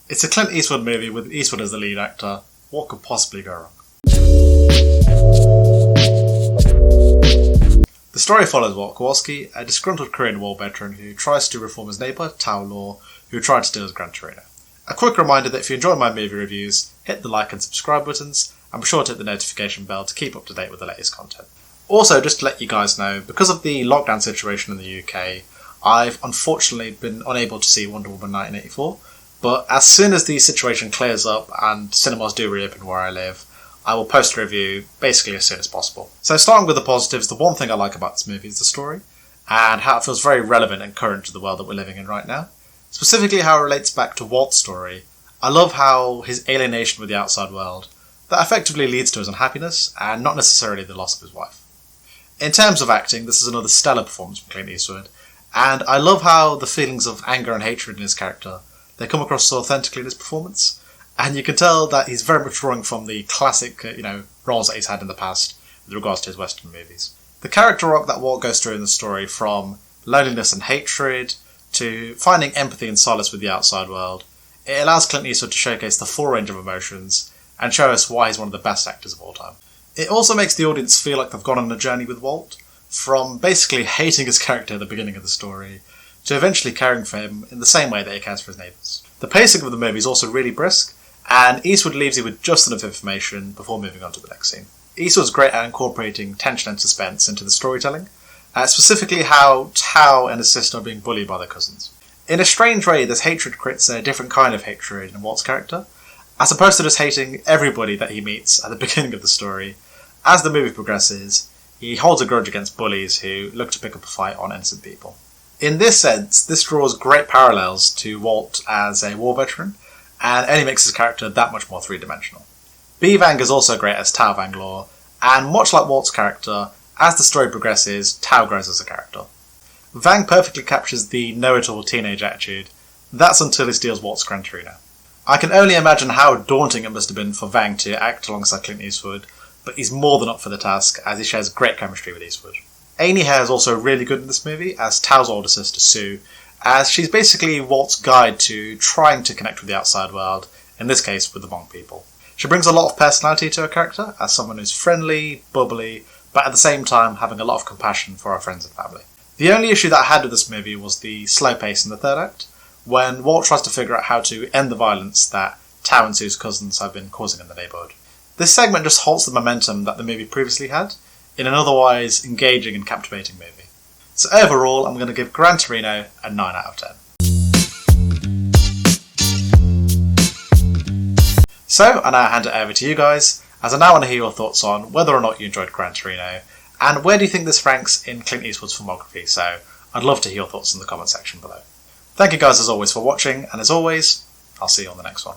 It's a Clint Eastwood movie with Eastwood as the lead actor. What could possibly go wrong? The story follows Walt Kowalski, a disgruntled Korean war veteran who tries to reform his neighbour, Thao Lor, who tried to steal his Gran Torino. A quick reminder that if you enjoy my movie reviews, hit the like and subscribe buttons, and be sure to hit the notification bell to keep up to date with the latest content. Also, just to let you guys know, because of the lockdown situation in the UK, I've unfortunately been unable to see Wonder Woman 1984, but as soon as the situation clears up and cinemas do reopen where I live, I will post a review basically as soon as possible. So starting with the positives, the one thing I like about this movie is the story, and how it feels very relevant and current to the world that we're living in right now. Specifically how it relates back to Walt's story. I love how his alienation with the outside world, that effectively leads to his unhappiness, and not necessarily the loss of his wife. In terms of acting, this is another stellar performance from Clint Eastwood, and I love how the feelings of anger and hatred in his character, they come across so authentically in his performance, and you can tell that he's very much drawing from the classic, roles that he's had in the past with regards to his Western movies. The character arc that Walt goes through in the story, from loneliness and hatred to finding empathy and solace with the outside world, it allows Clint Eastwood to showcase the full range of emotions and show us why he's one of the best actors of all time. It also makes the audience feel like they've gone on a journey with Walt, from basically hating his character at the beginning of the story, to eventually caring for him in the same way that he cares for his neighbours. The pacing of the movie is also really brisk, and Eastwood leaves you with just enough information before moving on to the next scene. Eastwood's great at incorporating tension and suspense into the storytelling, specifically how Thao and his sister are being bullied by their cousins. In a strange way, this hatred creates a different kind of hatred in Walt's character, as opposed to just hating everybody that he meets at the beginning of the story. As the movie progresses, he holds a grudge against bullies who look to pick up a fight on innocent people. In this sense, this draws great parallels to Walt as a war veteran, and only makes his character that much more three-dimensional. Vang is also great as Thao Vang Lor, and much like Walt's character, as the story progresses, Thao grows as a character. Vang perfectly captures the know-it-all teenage attitude. That's until he steals Walt's Gran Torino. I can only imagine how daunting it must have been for Vang to act alongside Clint Eastwood, but he's more than up for the task, as he shares great chemistry with Eastwood. Ahney Her is also really good in this movie as Tao's older sister Sue, as she's basically Walt's guide to trying to connect with the outside world, in this case with the Hmong people. She brings a lot of personality to her character as someone who's friendly, bubbly, but at the same time having a lot of compassion for her friends and family. The only issue that I had with this movie was the slow pace in the third act, when Walt tries to figure out how to end the violence that Thao and Sue's cousins have been causing in the neighbourhood. This segment just halts the momentum that the movie previously had, in an otherwise engaging and captivating movie. So overall, I'm going to give Gran Torino a 9 out of 10. So, I now hand it over to you guys, as I now want to hear your thoughts on whether or not you enjoyed Gran Torino, and where do you think this ranks in Clint Eastwood's filmography, so I'd love to hear your thoughts in the comment section below. Thank you guys as always for watching, and as always, I'll see you on the next one.